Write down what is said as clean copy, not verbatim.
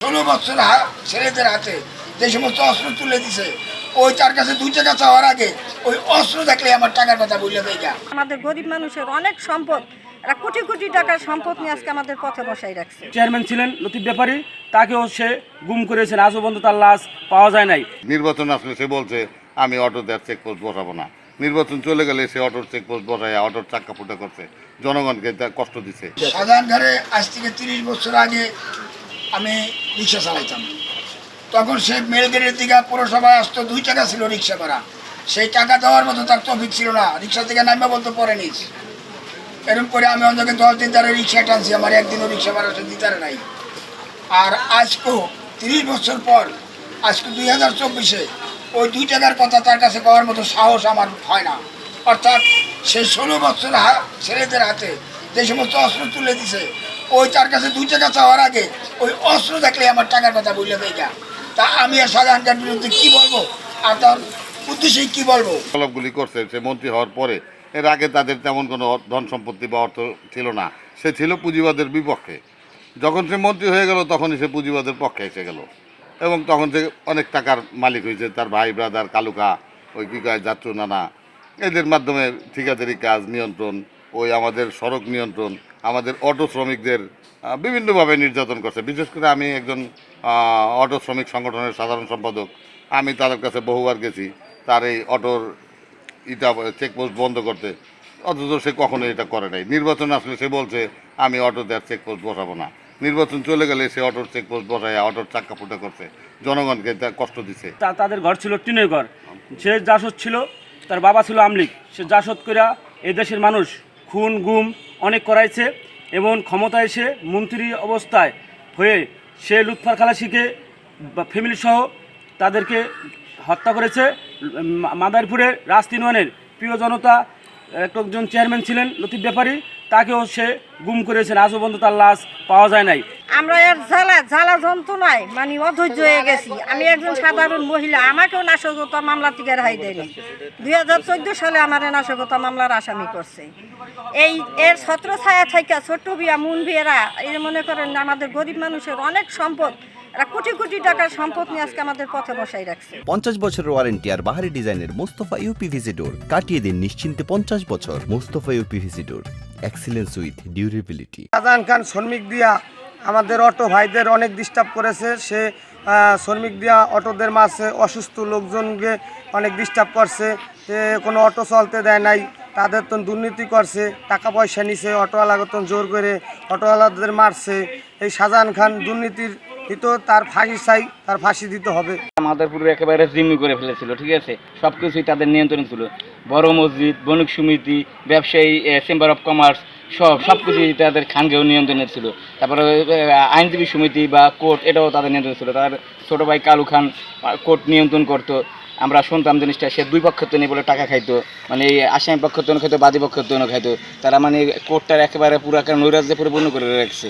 16 বছর ছেলেদের হাতে যে সমস্ত অস্ত্র তুলে দিছে, ওই তার কাছে 2 টাকা চাওয়ার আগে ওই অস্ত্র দেখলে আমার টাকার কথা বললে দেয় যা। আমাদের গরিব মানুষের অনেক সম্পদ, এরা কোটি কোটি টাকার সম্পদ নিয়ে আজকে আমাদের পথে বসাই রাখছে। চেয়ারম্যান ছিলেন লতিফ ব্যাপারী, তাকেও সে গুম করেছেন, আজও পর্যন্ত তার লাশ পাওয়া যায় নাই। নির্বাচন আসলে সে বলছে আমি অটোতে আর চেকপোস্ট বসাবো না। নির্বাচন চলে গেলে সে অটোর চেকপোস্ট বসায় অটোর চাক্কা ফুটা করছে, জনগণকে কষ্ট দিচ্ছে। সাধারণ ঘরে আজ থেকে 30 বছর আগে আমি রিক্সা চালাইতাম, তখন সে মেলগেটের দিকে পৌরসভায় আসতো, 2 টাকা ছিল রিক্সা ভাড়া। সেই টাকা দেওয়ার মতো তার তফিক ছিল না, রিক্সা থেকে নামবে বলতে পরে নিস। এরকম করে আমি অন্তত 10 দিন ধরে রিক্সা টানছি, আমার একদিনও রিক্সা ভাড়া সে দিতে নাই। আর আজকেও 30 বছর পর আজকে 2024-এ ওই 2 টাকার কথা তার কাছে পাওয়ার মতো সাহস আমার হয় না। অর্থাৎ সে 16 বছর ছেলেদের হাতে যে সমস্ত অস্ত্র তুলে দিছে, ওই তার কাছে 2 টাকা চাওয়ার আগে ওই অস্ত্র দেখলে আমার টাকার কথা বললে দেয় যা। তা আমি আর সাধারণকার বিরুদ্ধে কী বলবো আর তার উদ্দেশ্যে কী বলবো? তলবগুলি করছে সে মন্ত্রী হওয়ার পরে। এর আগে তাদের তেমন কোনো ধন সম্পত্তি বা অর্থ ছিল না, সে ছিল পুঁজিবাদের বিপক্ষে। যখন সে মন্ত্রী হয়ে গেল তখনই সে পুঁজিবাদের পক্ষে এসে গেল এবং তখন সে অনেক টাকার মালিক হয়েছে। তার ভাই ব্রাদার কালুকা, ওই কী কয় যাত্রু নানা, এদের মাধ্যমে ঠিকাদারি কাজ নিয়ন্ত্রণ, ওই আমাদের সড়ক নিয়ন্ত্রণ, আমাদের অটো শ্রমিকদের বিভিন্নভাবে নির্যাতন করছে। বিশেষ করে আমি একজন অটো শ্রমিক সংগঠনের সাধারণ সম্পাদক, আমি তাদের কাছে বহুবার গেছি তার এই অটোর চেকপোস্ট বন্ধ করতে, অথচ সে কখনো এটা করে নাই। নির্বাচন আসলে সে বলছে আমি অটোতে আর চেকপোস্ট বসাবো না। নির্বাচন চলে গেলে সে অটোর চেকপোস্ট বসায় অটোর চাক্কা ফুটা করছে, জনগণকে কষ্ট দিচ্ছে। তাদের ঘর ছিল টিনের ঘর, সে জাসদ ছিল, তার বাবা ছিল আমলিক। সে জাসদ কইরা এই দেশের মানুষ খুন গুম অনেক করাইছে এবং ক্ষমতায় এসে মন্ত্রী অবস্থায় হয়ে সে লুৎফর খালাসিকে ফ্যামিলি সহ তাদেরকে হত্যা করেছে। মাদারীপুরের রাজতিনওয়ানের প্রিয় জনতা একজন চেয়ারম্যান ছিলেন লতিফ ব্যাপারী, তাকেও সে গুম করেছেন, আজও পর্যন্ত তার লাশ পাওয়া যায় নাই। আমরা এর জ্বালা যন্ত্রণায় মানে অধৈর্য হয়ে গেছি। আমি একজন সাধারণ মহিলা, আমাকেও নাশকতা মামলা থেকে রেহাই দেয়নি। 2014 সালে আমার নাশকতা মামলার আসামি করছে। এর ছত্রছায়া থেকে ছোট্ট বিয়া মুন বিয়েরা এই মনে করেন আমাদের গরিব মানুষের অনেক সম্পদ, এরা কোটি কোটি টাকার সম্পদ নিয়ে আজকে আমাদের পথে বসাই রাখছে। 50 বছরের ওয়ারেন্টি আর বাহারি ডিজাইনের মুস্তফা ইউপিভিসি ডোর, কাটিয়ে দিন নিশ্চিন্তে 50 বছর। Mustafa UPVC door, excellence with durability. Shahjahan Khan শ্রমিক দিয়া আমাদের অটো ভাইদের অনেক ডিস্টার্ব করেছে। সে শ্রমিক দিয়া অটোদের মাঝে অসুস্থ লোকজনকে অনেক ডিস্টার্ব করছে, কোনো অটো চলতে দেয় নাই, তাদের তো দুর্নীতি করছে, টাকা পয়সা নিছে, অটোওয়ালাগত জোর করে অটোওয়ালাদের মারছে। এই শাহজাহান খান দুর্নীতির তার ফাঁসি চাই, তার ফাঁসি দিতে হবে। মাদারপুরে একেবারে জিম্মি করে ফেলেছিল, ঠিক আছে, সব কিছুই তাদের নিয়ন্ত্রণ ছিল। বড় মসজিদ, বণিক সমিতি, ব্যবসায়ী, চেম্বার অফ কমার্স, সব কিছুই তাদের খানকেও নিয়ন্ত্রণে ছিল। তারপরে আইনজীবী সমিতি বা কোর্ট, এটাও তাদের নিয়ন্ত্রণ ছিল। তার ছোটো ভাই কালু খান কোর্ট নিয়ন্ত্রণ করতো। আমরা শুনতাম জিনিসটা, সে 2 পক্ষের তো নিয়ে বলে টাকা খাইতো, মানে আসামি পক্ষের তো খাইতো, বাদী পক্ষের তো খাইতো। তারা মানে কোর্টটার একেবারে পুরো নৈরাজ্যে পরিপূর্ণ করে রাখছে।